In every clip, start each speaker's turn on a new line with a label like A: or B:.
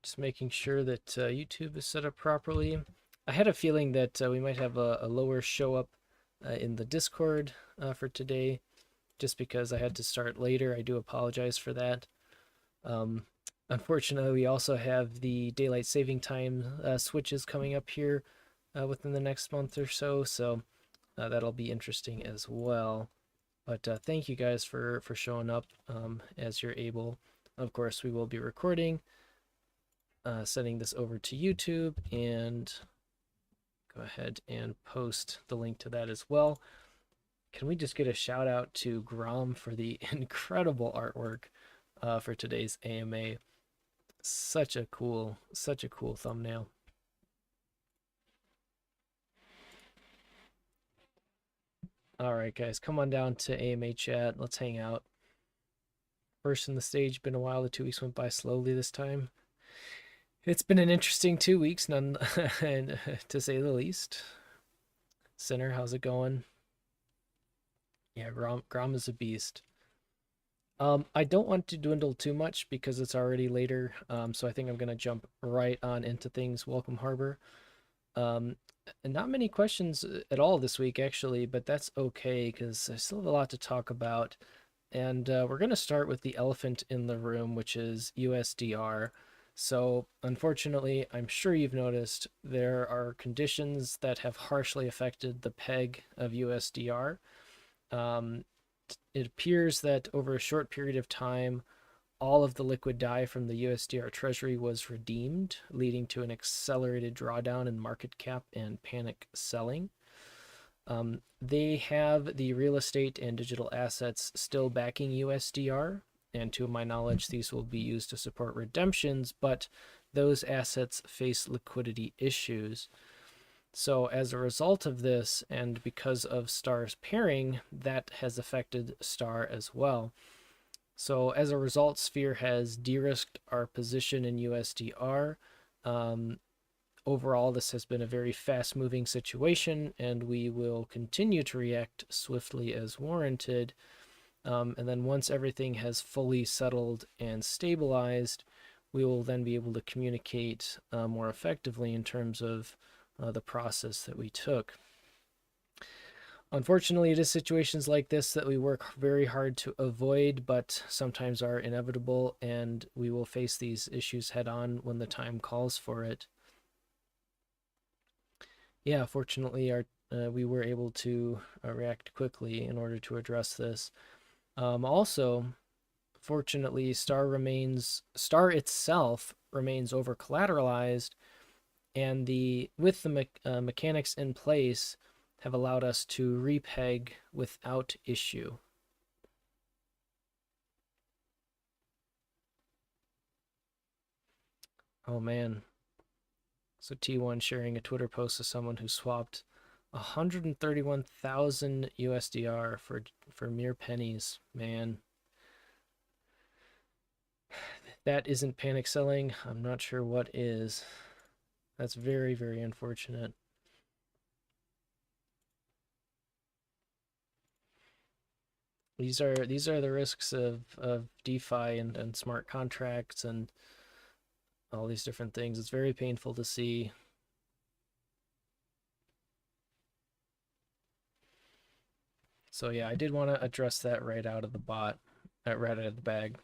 A: Just making sure that YouTube is set up properly. I had a feeling that we might have a lower show up in the Discord for today, just because I had to start later. I do apologize for that. Um, Unfortunately, we also have the daylight saving time switches coming up here within the next month or so, so that'll be interesting as well. But thank you guys for showing up as you're able. Of course, we will be recording, sending this over to YouTube, and go ahead and post the link to that as well. Can we just get a shout out to Grom for the incredible artwork for today's AMA? Such a cool thumbnail. All right, guys, come on down to AMA chat. Let's hang out. First in the stage, been a while. The 2 weeks went by slowly this time. It's been an interesting 2 weeks, none to say the least. Sinner, how's it going? Yeah, Grom is a beast. I don't want to dwindle too much because it's already later, so I think I'm going to jump right on into things. Welcome, Harbor. And not many questions at all this week, actually, but that's okay because I still have a lot to talk about. And we're going to start with the elephant in the room, which is USDR. So, unfortunately, I'm sure you've noticed there are conditions that have harshly affected the peg of USDR. It appears that over a short period of time, all of the liquid DAI from the USDR Treasury was redeemed, leading to an accelerated drawdown in market cap and panic selling. They have the real estate and digital assets still backing USDR, and to my knowledge, these will be used to support redemptions, but those assets face liquidity issues. So as a result of this, and because of STAR's pairing, that has affected STAR as well. So as a result, Sphere has de-risked our position in USDR. Overall, this has been a very fast-moving situation, and we will continue to react swiftly as warranted. And then once everything has fully settled and stabilized, we will then be able to communicate more effectively in terms of the process that we took. Unfortunately, it is situations like this that we work very hard to avoid, but sometimes are inevitable, and we will face these issues head on when the time calls for it. Yeah, fortunately, we were able to react quickly in order to address this. Also, fortunately, STAR itself remains over collateralized, and with the mechanics in place have allowed us to repeg without issue. Oh man. So T1 sharing a Twitter post of someone who swapped 131,000 USDR for mere pennies. Man. That isn't panic selling. I'm not sure what is. That's very, very unfortunate. These are the risks of DeFi and smart contracts and all these different things. It's very painful to see. So yeah, I did want to address that right out of the right out of the bag.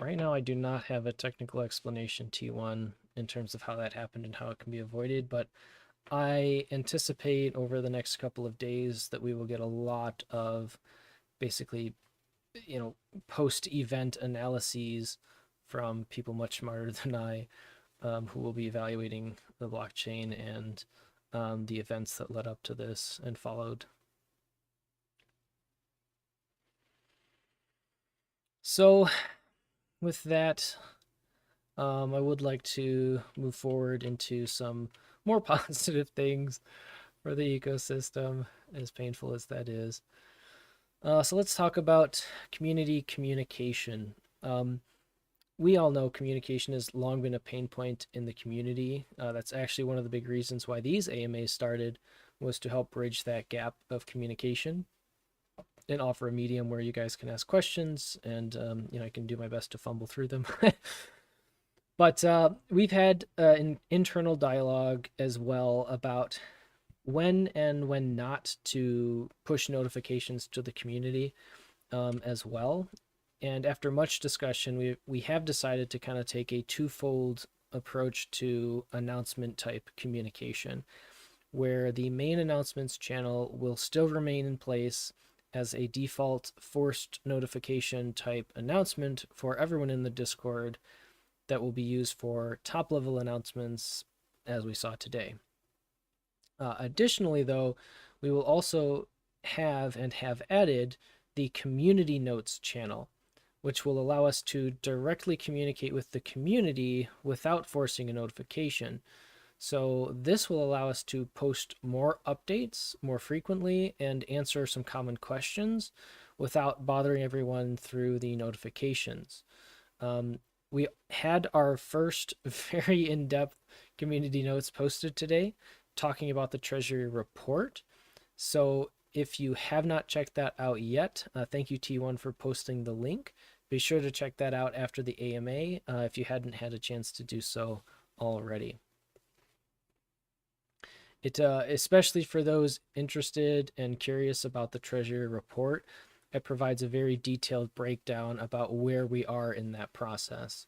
A: Right now, I do not have a technical explanation, T1, in terms of how that happened and how it can be avoided, but I anticipate over the next couple of days that we will get a lot of basically, post-event analyses from people much smarter than I, who will be evaluating the blockchain and the events that led up to this and followed. So with that, I would like to move forward into some more positive things for the ecosystem, as painful as that is. So let's talk about community communication. We all know communication has long been a pain point in the community. That's actually one of the big reasons why these AMAs started, was to help bridge that gap of communication. and offer a medium where you guys can ask questions, and I can do my best to fumble through them. But we've had an internal dialogue as well about when and when not to push notifications to the community as well. And after much discussion, we have decided to kind of take a twofold approach to announcement type communication, where the main announcements channel will still remain in place as a default forced notification type announcement for everyone in the Discord that will be used for top level announcements as we saw today. Additionally, though, we will also have and have added the community notes channel, which will allow us to directly communicate with the community without forcing a notification. So this will allow us to post more updates more frequently and answer some common questions without bothering everyone through the notifications. We had our first very in-depth community notes posted today talking about the Treasury report. So if you have not checked that out yet, thank you T1 for posting the link. Be sure to check that out after the AMA if you hadn't had a chance to do so already. It especially for those interested and curious about the Treasury report, it provides a very detailed breakdown about where we are in that process.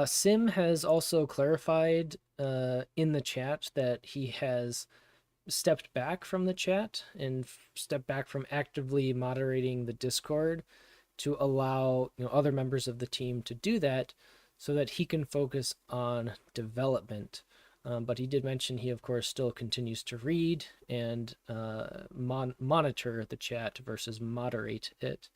A: Sim has also clarified in the chat that he has stepped back from the chat and stepped back from actively moderating the Discord to allow other members of the team to do that so that he can focus on development. But he did mention he, of course, still continues to read and monitor the chat versus moderate it.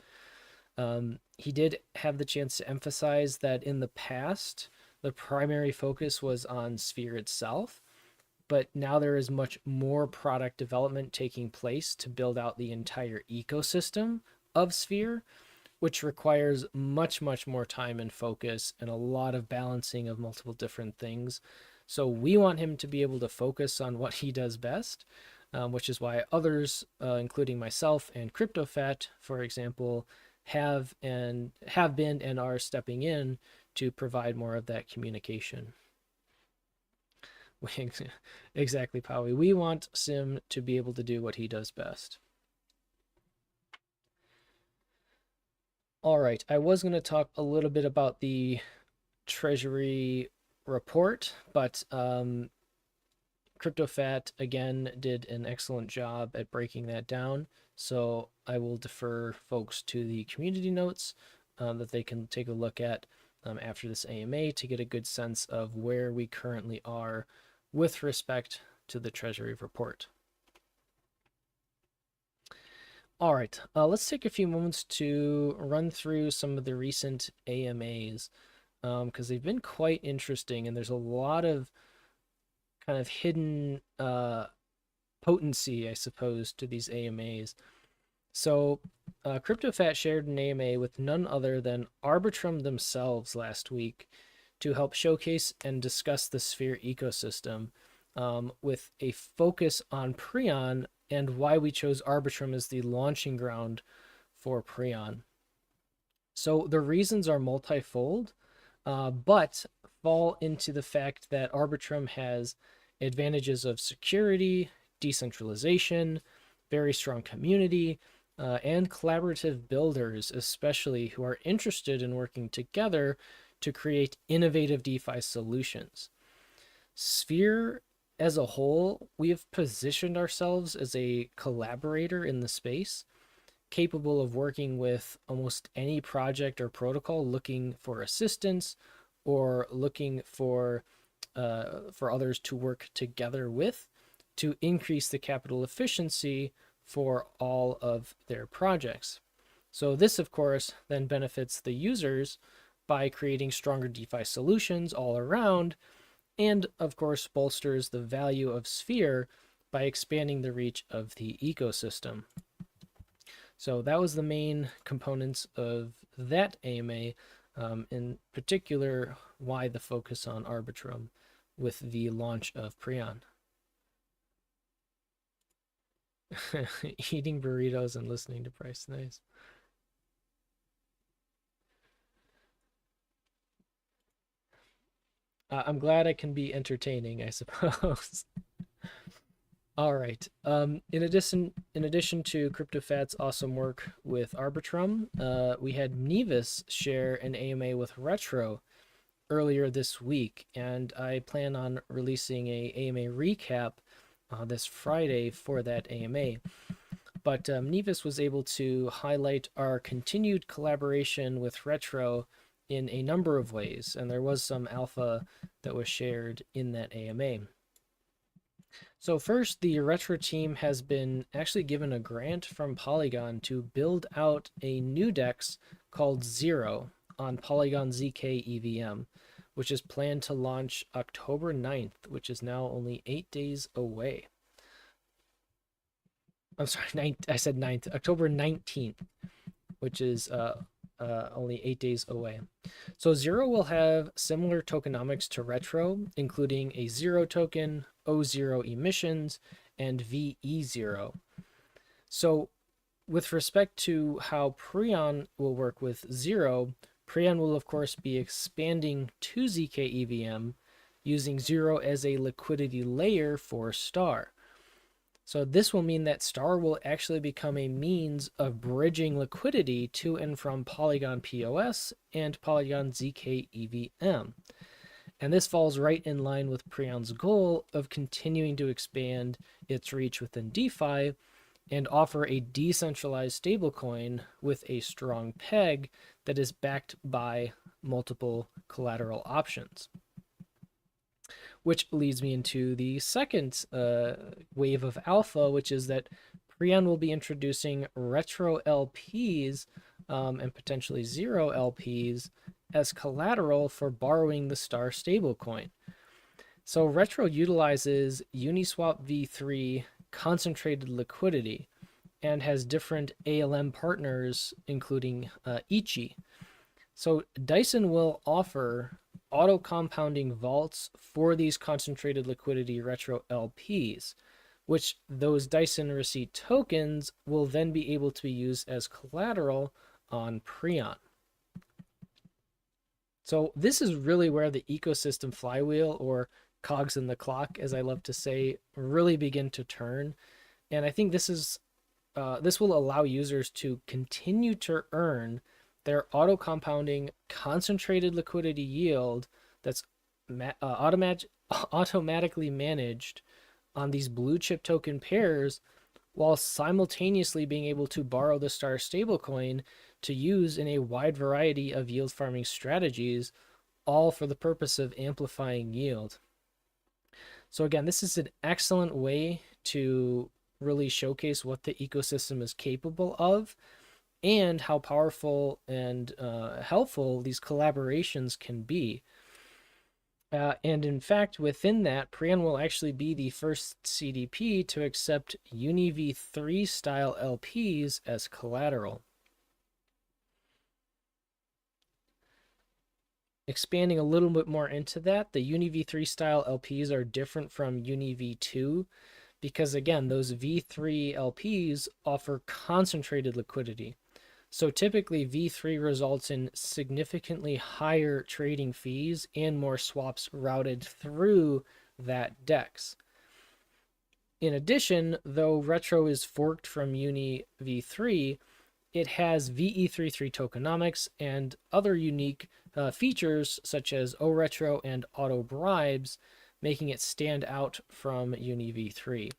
A: He did have the chance to emphasize that in the past, the primary focus was on Sphere itself, but now there is much more product development taking place to build out the entire ecosystem of Sphere, which requires much, much more time and focus and a lot of balancing of multiple different things. So we want him to be able to focus on what he does best, which is why others, including myself and CryptoFat, for example, have been and are stepping in to provide more of that communication. Exactly, Powie. We want Sim to be able to do what he does best. All right, I was going to talk a little bit about the Treasury report, but CryptoFat again did an excellent job at breaking that down. So I will defer folks to the community notes that they can take a look at after this AMA to get a good sense of where we currently are with respect to the Treasury report. All right, let's take a few moments to run through some of the recent AMAs because they've been quite interesting, and there's a lot of kind of hidden potency, I suppose, to these AMAs. So CryptoFat shared an AMA with none other than Arbitrum themselves last week to help showcase and discuss the Sphere ecosystem with a focus on Prion and why we chose Arbitrum as the launching ground for Prion. So the reasons are multifold, but fall into the fact that Arbitrum has advantages of security, decentralization, very strong community, and collaborative builders, especially who are interested in working together to create innovative DeFi solutions. Sphere as a whole, we have positioned ourselves as a collaborator in the space, capable of working with almost any project or protocol looking for assistance or looking for others to work together with to increase the capital efficiency for all of their projects. So this, of course, then benefits the users by creating stronger DeFi solutions all around, and of course bolsters the value of Sphere by expanding the reach of the ecosystem. So that was the main components of that AMA, in particular why the focus on Arbitrum with the launch of Prion. Eating burritos and listening to Price. Nice. I'm glad I can be entertaining, I suppose. All right. In addition to CryptoFat's awesome work with Arbitrum, we had Nevis share an AMA with Retro earlier this week, and I plan on releasing a AMA recap this Friday for that AMA. But Nevis was able to highlight our continued collaboration with Retro in a number of ways, and there was some alpha that was shared in that AMA. So first, the Retro team has been actually given a grant from Polygon to build out a new DEX called Zero on Polygon ZK EVM, which is planned to launch October 9th, which is now only 8 days away. I'm sorry, I said 9th, October 19th, which is only 8 days away. So Zero will have similar tokenomics to Retro, including a Zero token, O0 emissions, and VE0. So with respect to how Prion will work with Zero, Prion will of course be expanding to ZK EVM using Zero as a liquidity layer for Star. So this will mean that Star will actually become a means of bridging liquidity to and from Polygon POS and Polygon ZK EVM. And this falls right in line with Prion's goal of continuing to expand its reach within DeFi and offer a decentralized stablecoin with a strong peg that is backed by multiple collateral options. Which leads me into the second wave of alpha, which is that Prion will be introducing retro LPs and potentially Zero LPs as collateral for borrowing the Star stablecoin. So Retro utilizes Uniswap v3 concentrated liquidity and has different ALM partners, including Ichi. So Dyson will offer auto compounding vaults for these concentrated liquidity retro LPs, which those Dyson receipt tokens will then be able to be used as collateral on Prion. So this is really where the ecosystem flywheel, or cogs in the clock, as I love to say, really begin to turn. And I think this will allow users to continue to earn their auto compounding concentrated liquidity yield that's automatically managed on these blue chip token pairs, while simultaneously being able to borrow the Star stablecoin to use in a wide variety of yield farming strategies, all for the purpose of amplifying yield. So again, this is an excellent way to really showcase what the ecosystem is capable of and how powerful and helpful these collaborations can be. And in fact, within that, Prion will actually be the first CDP to accept UniV3 style LPs as collateral. Expanding a little bit more into that, the UniV3 style LPs are different from UniV2 because, again, those V3 LPs offer concentrated liquidity. So typically V3 results in significantly higher trading fees and more swaps routed through that DEX. In addition, though Retro is forked from Uni V3, it has VE33 tokenomics and other unique features such as ORetro and auto bribes, making it stand out from Uni V3.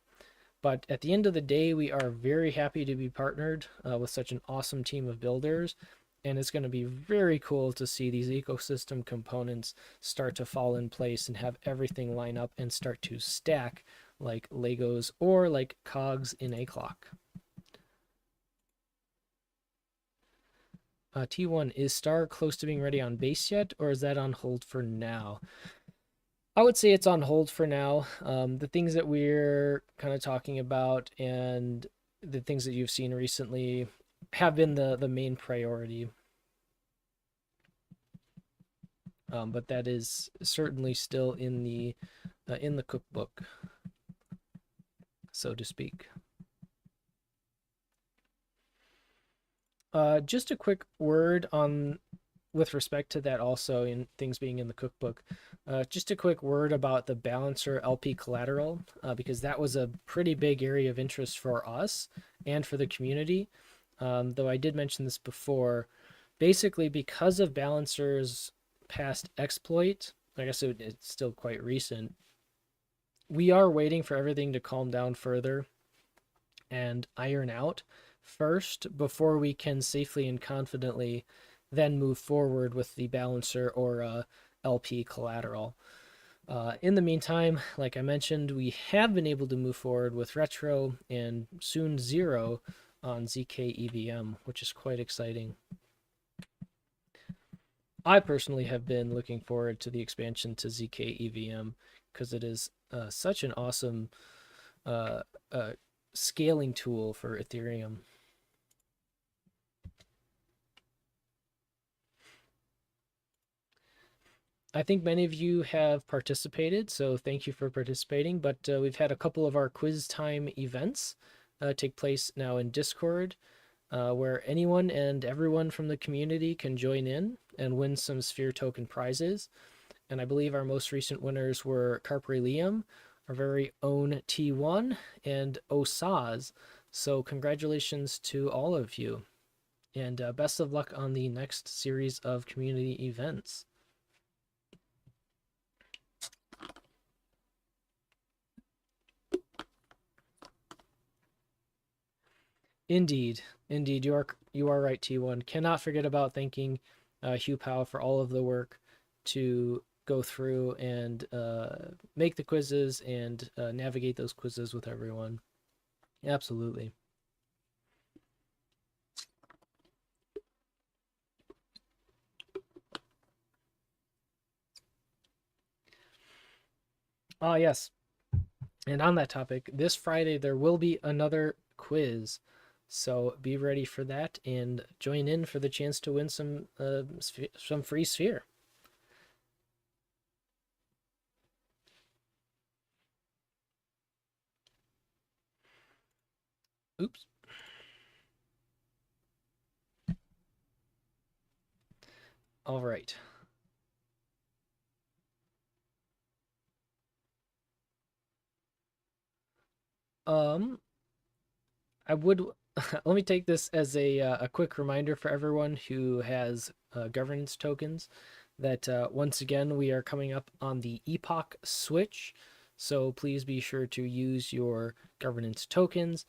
A: But at the end of the day, we are very happy to be partnered with such an awesome team of builders. And it's going to be very cool to see these ecosystem components start to fall in place and have everything line up and start to stack like Legos or like cogs in a clock. T1, is Star close to being ready on base yet, or is that on hold for now? I would say it's on hold for now. The things that we're kind of talking about and the things that you've seen recently have been the main priority. But that is certainly still in the cookbook, so to speak. Just a quick word on with respect to that also in things being in the cookbook. Just a quick word about the balancer LP collateral, because that was a pretty big area of interest for us and for the community. Though I did mention this before, basically because of balancer's past exploit, I guess it's still quite recent. We are waiting for everything to calm down further and iron out first before we can safely and confidently then move forward with the balancer or LP collateral. In the meantime, like I mentioned, we have been able to move forward with Retro and soon Zero on ZK EVM, which is quite exciting. I personally have been looking forward to the expansion to ZK EVM because it is such an awesome uh, scaling tool for Ethereum. I think many of you have participated, so thank you for participating. But we've had a couple of our quiz time events take place now in Discord, where anyone and everyone from the community can join in and win some Sphere token prizes. And I believe our most recent winners were Carpe Liam, our very own T1, and Osaz. So congratulations to all of you, and best of luck on the next series of community events. Indeed, indeed, you are right, T1. Cannot forget about thanking Hugh Powell for all of the work to go through and make the quizzes and navigate those quizzes with everyone. Absolutely. Ah, yes. And on that topic, this Friday there will be another quiz. So be ready for that and join in for the chance to win some free sphere. Oops. All right. Um, I would let me take this as a quick reminder for everyone who has governance tokens that once again we are coming up on the epoch switch. So please be sure to use your governance tokens.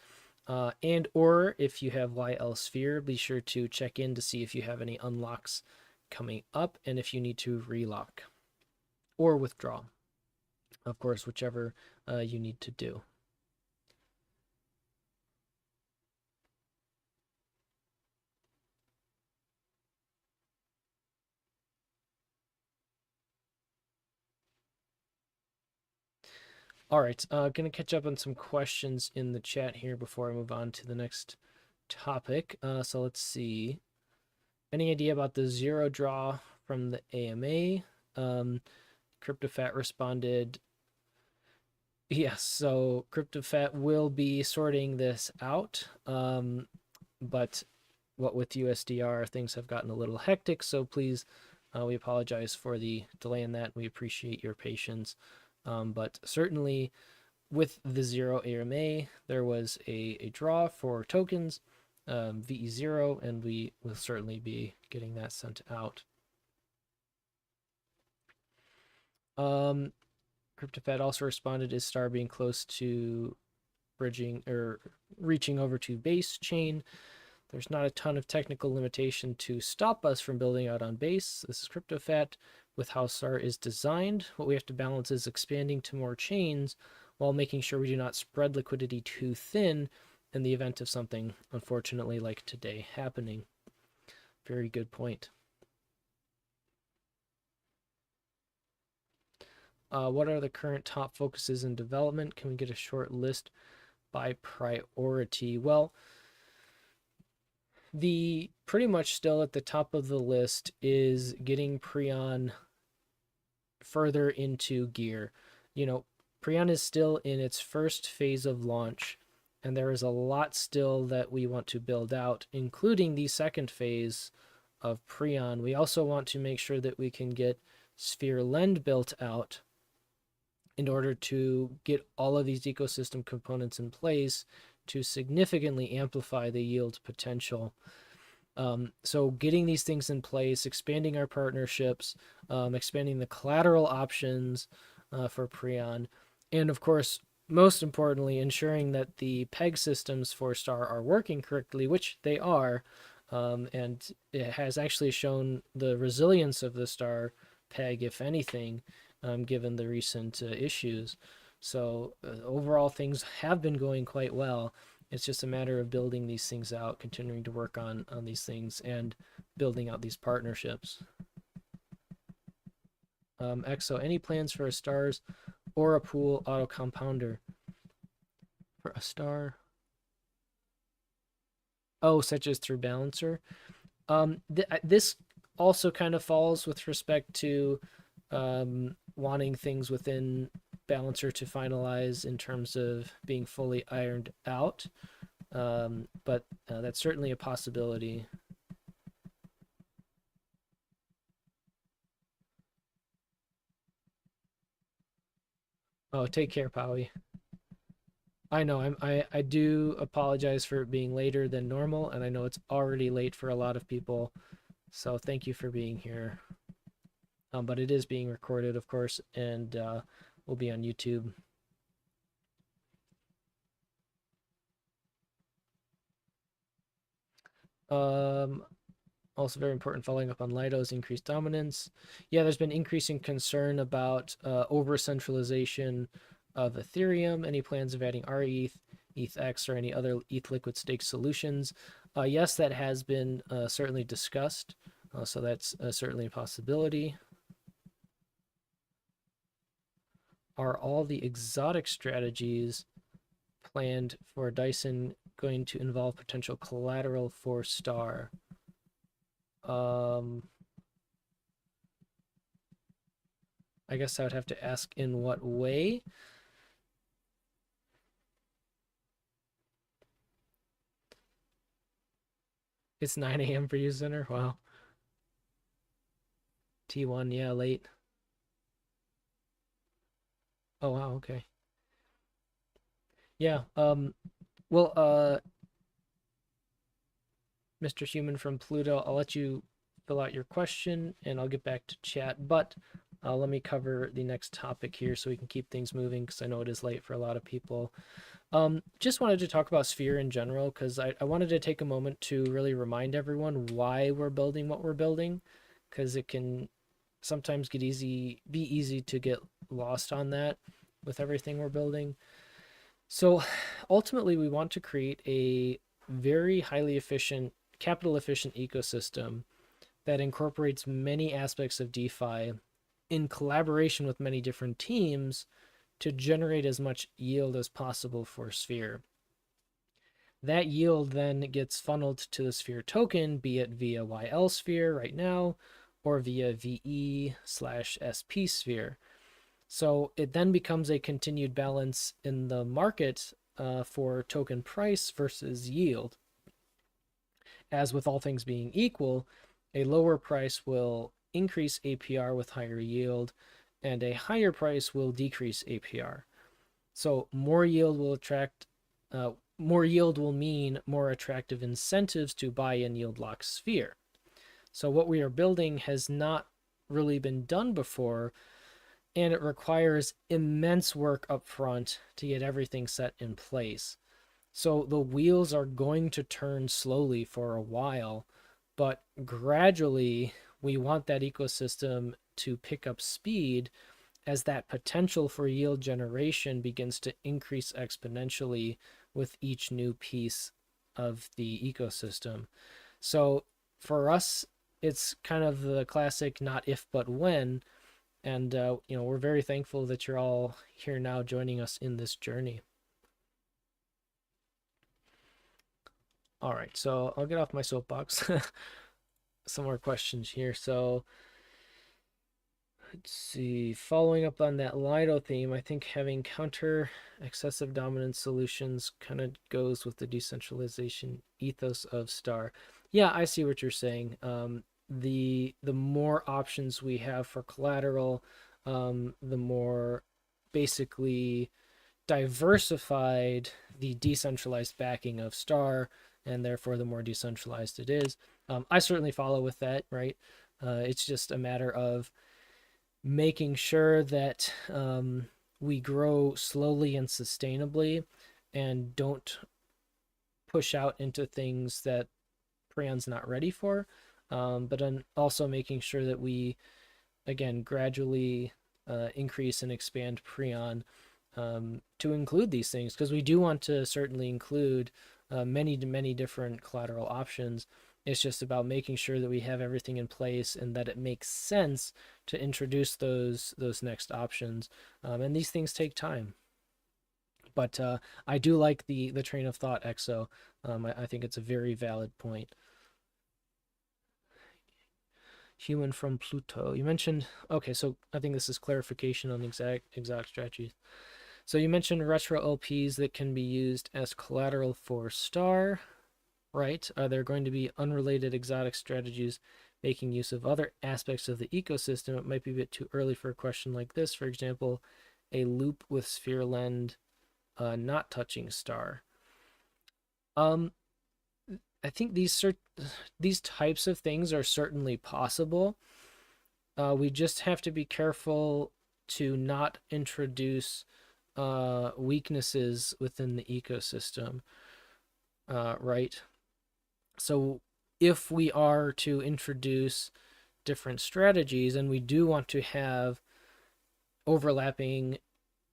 A: And or if you have YL Sphere, be sure to check in to see if you have any unlocks coming up and if you need to relock or withdraw. Of course, whichever you need to do. All right, gonna catch up on some questions in the chat here before I move on to the next topic. So let's see. Any idea about the zero draw from the AMA? CryptoFat responded, yes, so CryptoFat will be sorting this out. But what with USDR, things have gotten a little hectic, so please, we apologize for the delay in that. We appreciate your patience. But certainly with the zero AMA, there was a draw for tokens, VE0, and we will certainly be getting that sent out. CryptoFed also responded, is Star being close to bridging or reaching over to base chain? There's not a ton of technical limitation to stop us from building out on base. This is CryptoFat. With how SAR is designed, what we have to balance is expanding to more chains while making sure we do not spread liquidity too thin in the event of something, unfortunately, like today happening. Very good point. What are the current top focuses in development? Can we get a short list by priority? Well, the pretty much still at the top of the list is getting Prion further into gear. You know, Prion is still in its first phase of launch, and there is a lot still that we want to build out, including the second phase of Prion. We also want to make sure that we can get Sphere Lend built out in order to get all of these ecosystem components in place to significantly amplify the yield potential. So getting these things in place, expanding our partnerships, expanding the collateral options for Prion, and of course, most importantly, ensuring that the peg systems for Star are working correctly, which they are, and it has actually shown the resilience of the Star peg, if anything, given the recent issues. So overall, things have been going quite well. It's just a matter of building these things out, continuing to work on these things, and building out these partnerships. Exo, any plans for a stars or a pool auto compounder for a star? Oh, such as through balancer. This also kind of falls with respect to wanting things within balancer to finalize in terms of being fully ironed out. But that's certainly a possibility. Oh, take care, Powie. I know I do apologize for it being later than normal, and I know it's already late for a lot of people. So thank you for being here. But it is being recorded, of course, and will be on YouTube. Also very important, following up on Lido's increased dominance. Yeah, there's been increasing concern about over-centralization of Ethereum. Any plans of adding RETH, ETHX, or any other ETH liquid stake solutions? Yes, that has been certainly discussed. So that's certainly a possibility. Are all the exotic strategies planned for Dyson going to involve potential collateral for Star? I guess I would have to ask in what way. It's 9 a.m. for you, Center. Wow. T1, yeah, late. Oh wow, okay. Yeah. Well, Mr. Human from Pluto, I'll let you fill out your question and I'll get back to chat. But let me cover the next topic here so we can keep things moving because I know it is late for a lot of people. Just wanted to talk about Sphere in general because I wanted to take a moment to really remind everyone why we're building what we're building, because it can sometimes be easy to get lost on that with everything we're building. So ultimately, we want to create a very highly efficient, capital efficient ecosystem that incorporates many aspects of DeFi in collaboration with many different teams to generate as much yield as possible for Sphere. That yield then gets funneled to the Sphere token, be it via YL Sphere right now, or via VE/SP Sphere. So it then becomes a continued balance in the market for token price versus yield. As with all things being equal, a lower price will increase APR with higher yield, and a higher price will decrease APR. So more yield will mean more attractive incentives to buy in yield lock Sphere. So what we are building has not really been done before, and it requires immense work up front to get everything set in place. So the wheels are going to turn slowly for a while, but gradually we want that ecosystem to pick up speed as that potential for yield generation begins to increase exponentially with each new piece of the ecosystem. So for us, it's kind of the classic not if but when, and we're very thankful that you're all here now joining us in this journey. All right, so I'll get off my soapbox. Some more questions here. So Let's see. Following up on that Lido theme, I think having counter excessive dominance solutions kind of goes with the decentralization ethos of Star. Yeah, I see what you're saying. The more options we have for collateral, the more basically diversified the decentralized backing of Star, and therefore the more decentralized it is. I certainly follow with that, right? It's just a matter of making sure that we grow slowly and sustainably and don't push out into things that Prion's not ready for. But then also making sure that we, again, gradually increase and expand Prion to include these things, because we do want to certainly include many different collateral options. It's just about making sure that we have everything in place and that it makes sense to introduce those next options. And these things take time. But I do like the train of thought, EXO. I think it's a very valid point. Human from Pluto. You mentioned, okay, so I think this is clarification on exact strategies. So you mentioned retro LPs that can be used as collateral for Star, right? Are there going to be unrelated exotic strategies making use of other aspects of the ecosystem? It might be a bit too early for a question like this. For example, a loop with sphere lend not touching Star. Um, I think these types of things are certainly possible. We just have to be careful to not introduce weaknesses within the ecosystem, right? So if we are to introduce different strategies, and we do want to have overlapping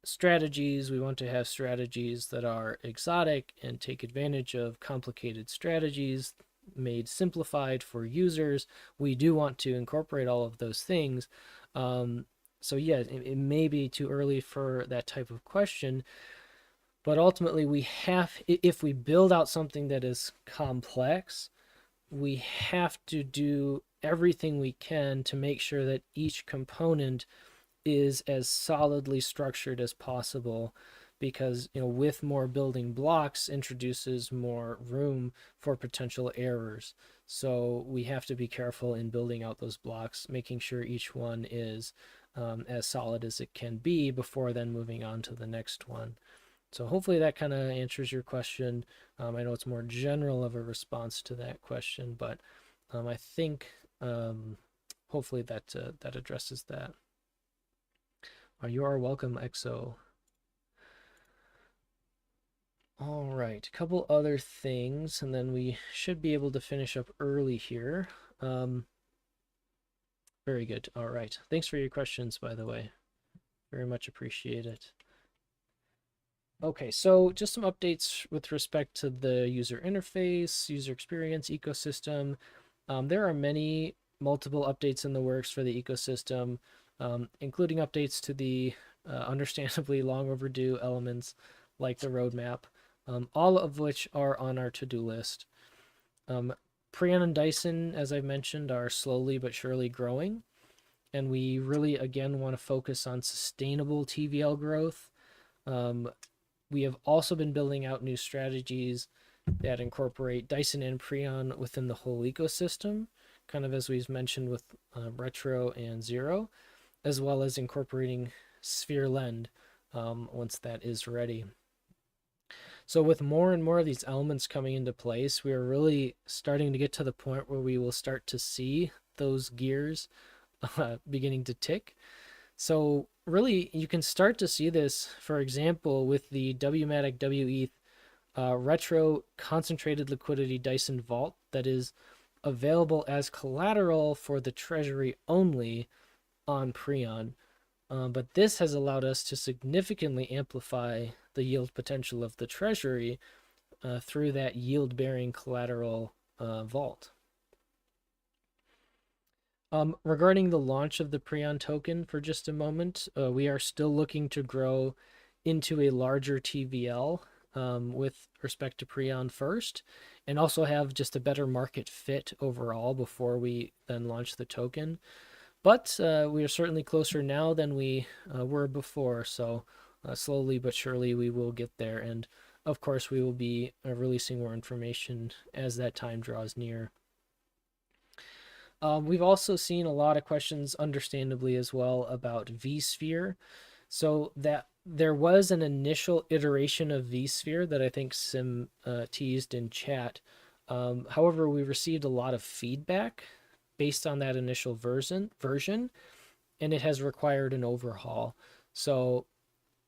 A: strategies, we want to have strategies that are exotic and take advantage of complicated strategies made simplified for users. We do want to incorporate all of those things. So yeah, it may be too early for that type of question, but ultimately we have, if we build out something that is complex, we have to do everything we can to make sure that each component is as solidly structured as possible, because with more building blocks introduces more room for potential errors. So we have to be careful in building out those blocks, making sure each one is as solid as it can be before then moving on to the next one. So hopefully that kind of answers your question. I know it's more general of a response to that question, but I think hopefully that addresses that. You are welcome, EXO. All right, a couple other things, and then we should be able to finish up early here. Very good. All right. Thanks for your questions, by the way. Very much appreciate it. Okay, so just some updates with respect to the user interface, user experience, ecosystem. There are many multiple updates in the works for the ecosystem, including updates to the understandably long overdue elements like the roadmap, all of which are on our to-do list. Prion and Dyson, as I mentioned, are slowly but surely growing, and we really, again, want to focus on sustainable TVL growth. We have also been building out new strategies that incorporate Dyson and Prion within the whole ecosystem, kind of as we've mentioned with Retro and Zero, as well as incorporating Sphere Lend once that is ready. So with more and more of these elements coming into place, we are really starting to get to the point where we will start to see those gears beginning to tick. So really, you can start to see this, for example, with the WMATIC WETH retro concentrated liquidity Dyson Vault that is available as collateral for the treasury only on Prion. But this has allowed us to significantly amplify the yield potential of the treasury through that yield-bearing collateral vault. Regarding the launch of the Prion token for just a moment, we are still looking to grow into a larger TVL with respect to Prion first, and also have just a better market fit overall before we then launch the token. But we are certainly closer now than we were before. So slowly but surely we will get there. And of course, we will be releasing more information as that time draws near. We've also seen a lot of questions, understandably as well, about vSphere. So that there was an initial iteration of vSphere that I think Sim teased in chat. However, we received a lot of feedback based on that initial version, and it has required an overhaul. So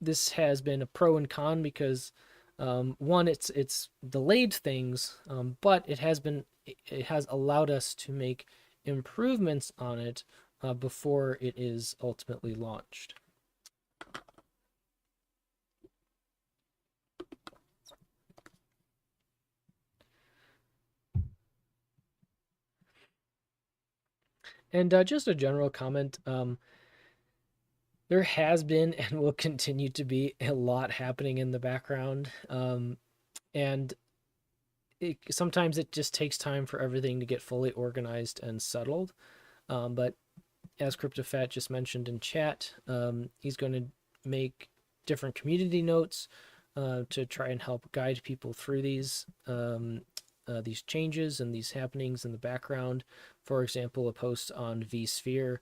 A: this has been a pro and con because one, it's delayed things, but it has allowed us to make improvements on it before it is ultimately launched. And just a general comment, there has been and will continue to be a lot happening in the background. And sometimes it just takes time for everything to get fully organized and settled. But as CryptoFat just mentioned in chat, he's going to make different community notes to try and help guide people through these changes and these happenings in the background. For example, a post on vSphere,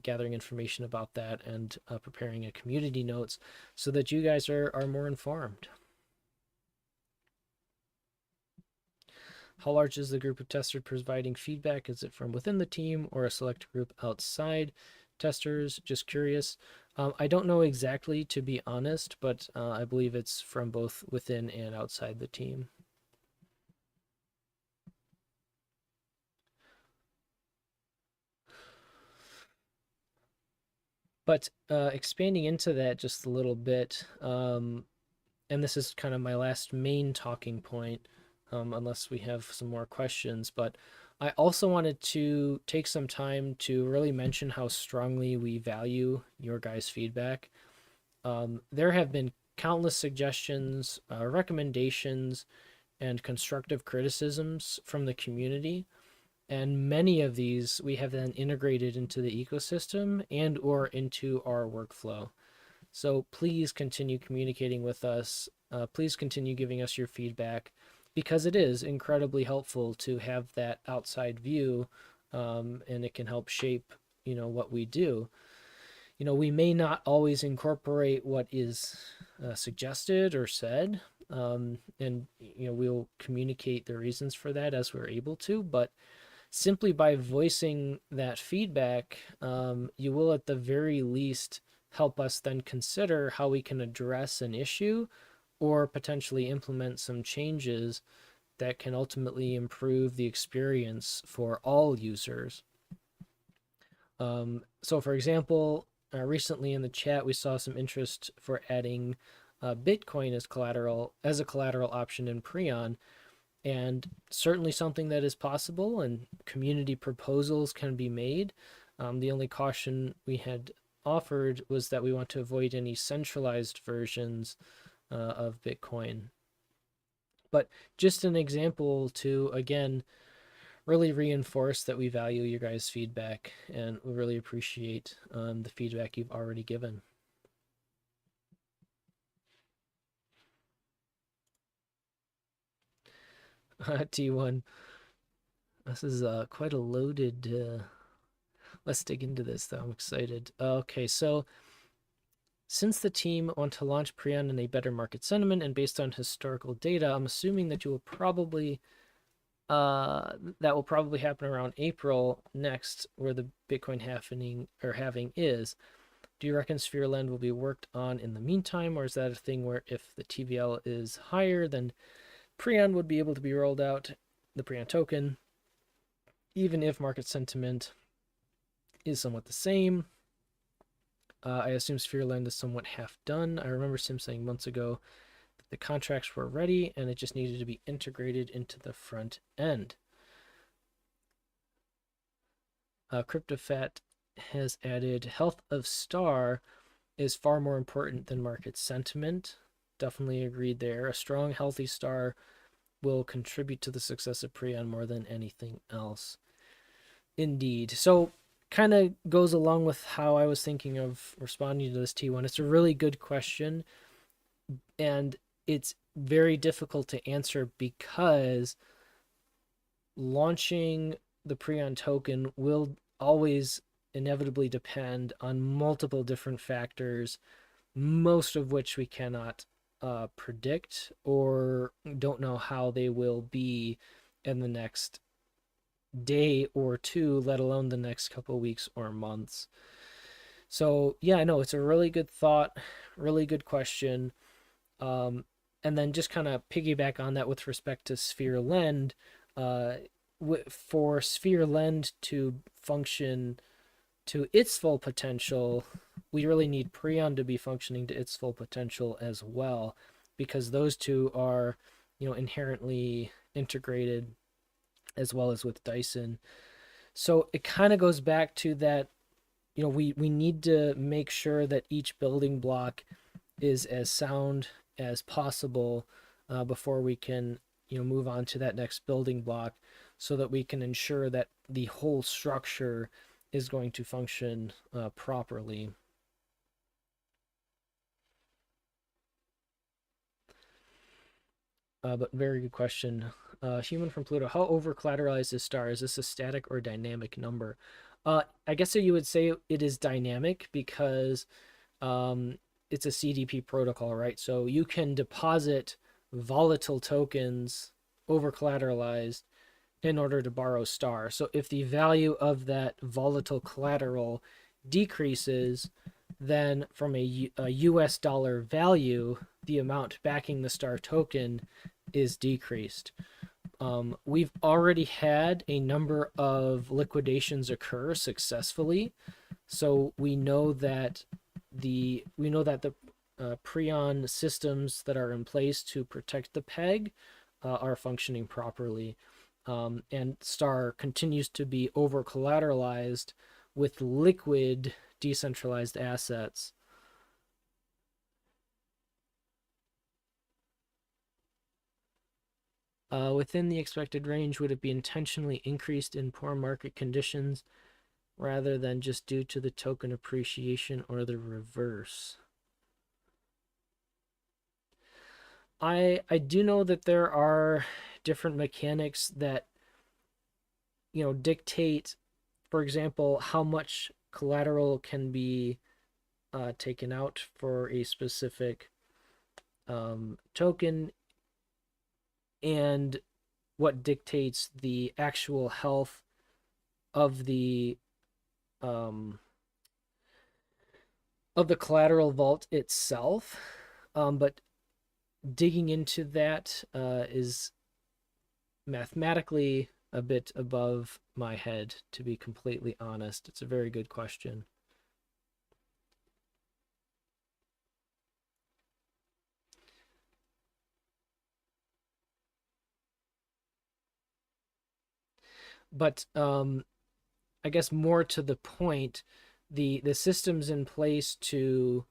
A: gathering information about that and preparing a community notes so that you guys are more informed. How large is the group of testers providing feedback? Is it from within the team or a select group outside testers? Just curious. I don't know exactly, to be honest, but I believe it's from both within and outside the team. But expanding into that just a little bit, and this is kind of my last main talking point, unless we have some more questions, but I also wanted to take some time to really mention how strongly we value your guys' feedback. There have been countless suggestions, recommendations, and constructive criticisms from the community, and many of these we have then integrated into the ecosystem and or into our workflow. So please continue communicating with us. Please continue giving us your feedback because it is incredibly helpful to have that outside view, and it can help shape, what we do. We may not always incorporate what is suggested or said, and we'll communicate the reasons for that as we're able to, but simply by voicing that feedback, you will at the very least help us then consider how we can address an issue or potentially implement some changes that can ultimately improve the experience for all users. So for example, recently in the chat, we saw some interest for adding Bitcoin as a collateral option in Prion, and certainly something that is possible and community proposals can be made. The only caution we had offered was that we want to avoid any centralized versions of Bitcoin. But just an example to, again, really reinforce that we value your guys' feedback and we really appreciate the feedback you've already given. T1, this is quite a loaded. Let's dig into this, though. I'm excited. Okay, so since the team want to launch Prion in a better market sentiment and based on historical data, I'm assuming that that will probably happen around April next, where the Bitcoin halving is. Do you reckon Sphereland will be worked on in the meantime, or is that a thing where if the TVL is higher, then Prion would be able to be rolled out, the Prion token, even if market sentiment is somewhat the same? I assume Sphereland is somewhat half done. I remember Sim saying months ago that the contracts were ready and it just needed to be integrated into the front end. CryptoFat has added health of star is far more important than market sentiment. Definitely agreed there. A strong, healthy star will contribute to the success of Prion more than anything else. Indeed. So kind of goes along with how I was thinking of responding to this T1. It's a really good question, and it's very difficult to answer because launching the Prion token will always inevitably depend on multiple different factors, most of which we cannot predict or don't know how they will be in the next day or two, let alone the next couple of weeks or months. So, yeah, I know it's a really good thought, really good question. Um, and then just kind of piggyback on that with respect to Sphere Lend, uh, for Sphere Lend to function to its full potential, we really need Prion to be functioning to its full potential as well, because those two are, inherently integrated as well as with Dyson. So it kind of goes back to that, we need to make sure that each building block is as sound as possible before we can move on to that next building block, so that we can ensure that the whole structure is going to function properly. But very good question. Human from Pluto, how over collateralized is star? Is this a static or dynamic number? I guess you would say it is dynamic because um, it's a CDP protocol, right? So you can deposit volatile tokens over collateralized in order to borrow star. So if the value of that volatile collateral decreases, then from a US dollar value, the amount backing the star token is decreased. We've already had a number of liquidations occur successfully, so we know that the Prion systems that are in place to protect the peg are functioning properly. And Star continues to be over collateralized with liquid decentralized assets. Within the expected range, would it be intentionally increased in poor market conditions rather than just due to the token appreciation or the reverse? I do know that there are different mechanics that dictate, for example, how much collateral can be taken out for a specific token, and what dictates the actual health of the um, collateral vault itself. But digging into that is mathematically a bit above my head, to be completely honest. It's a very good question. But I guess more to the point, the systems in place to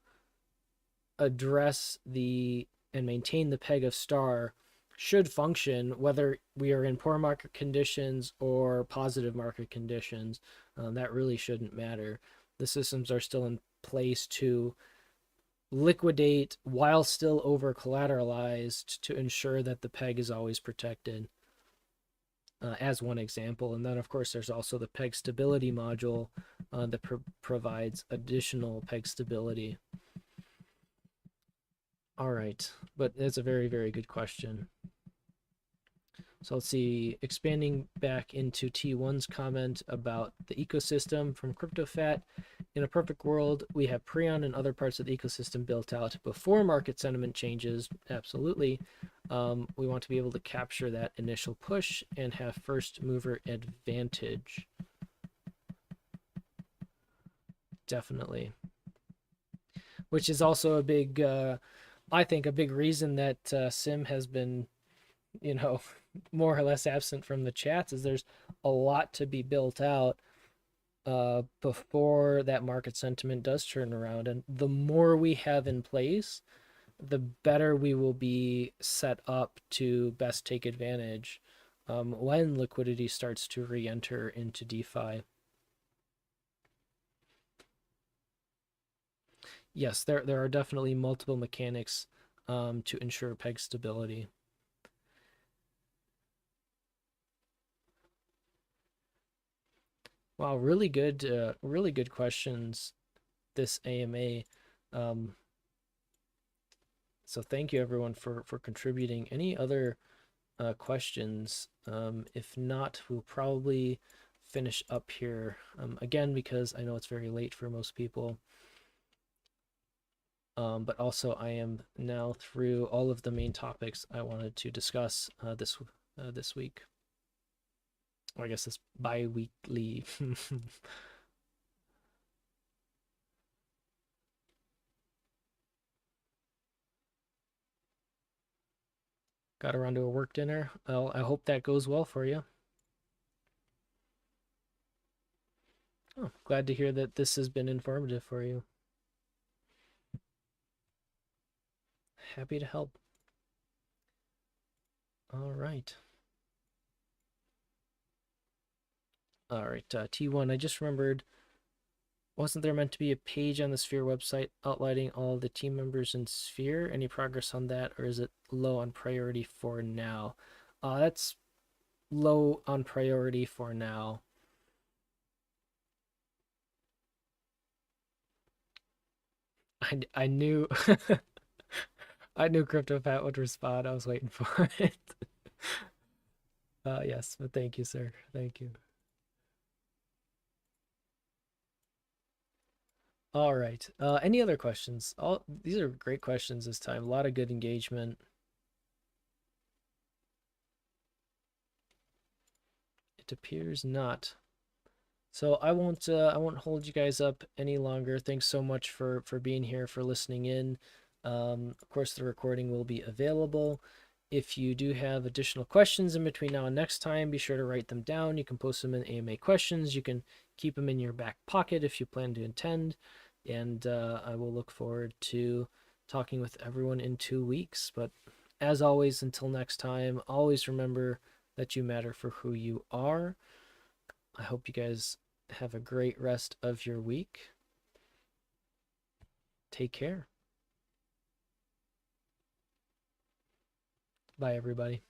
A: address the and maintain the peg of star should function whether we are in poor market conditions or positive market conditions. That really shouldn't matter. The systems are still in place to liquidate while still over collateralized to ensure that the peg is always protected, as one example. And then, of course, there's also the peg stability module that provides additional peg stability. All right, but it's a very, very good question. So let's see, expanding back into T1's comment about the ecosystem from CryptoFat. In a perfect world, we have Prion and other parts of the ecosystem built out before market sentiment changes. Absolutely. We want to be able to capture that initial push and have first mover advantage. Definitely. Which is also a big, I think, a big reason that Sim has been, you know, more or less absent from the chats, is there's a lot to be built out before that market sentiment does turn around. And the more we have in place, the better we will be set up to best take advantage when liquidity starts to re enter into DeFi. Yes, there are definitely multiple mechanics to ensure peg stability. Wow, really good questions this AMA. Um, so thank you everyone for contributing. Any other questions? If not, we'll probably finish up here again because I know it's very late for most people. But also I am now through all of the main topics I wanted to discuss this week. Or I guess this bi-weekly. Got around to a work dinner. Well, I hope that goes well for you. Oh, glad to hear that this has been informative for you. Happy to help. All right. All right, T1, I just remembered, wasn't there meant to be a page on the Sphere website outlining all the team members in Sphere? Any progress on that, or is it low on priority for now? That's low on priority for now. I knew I knew CryptoPat would respond. I was waiting for it. Yes, but thank you, sir. Thank you. All right. Any other questions? All these are great questions this time. A lot of good engagement. It appears not. So I won't hold you guys up any longer. Thanks so much for being here, for listening in. Of course, the recording will be available. If you do have additional questions in between now and next time, be sure to write them down. You can post them in AMA questions. You can keep them in your back pocket if you plan to attend. And I will look forward to talking with everyone in 2 weeks. But as always, until next time, always remember that you matter for who you are. I hope you guys have a great rest of your week. Take care. Bye, everybody.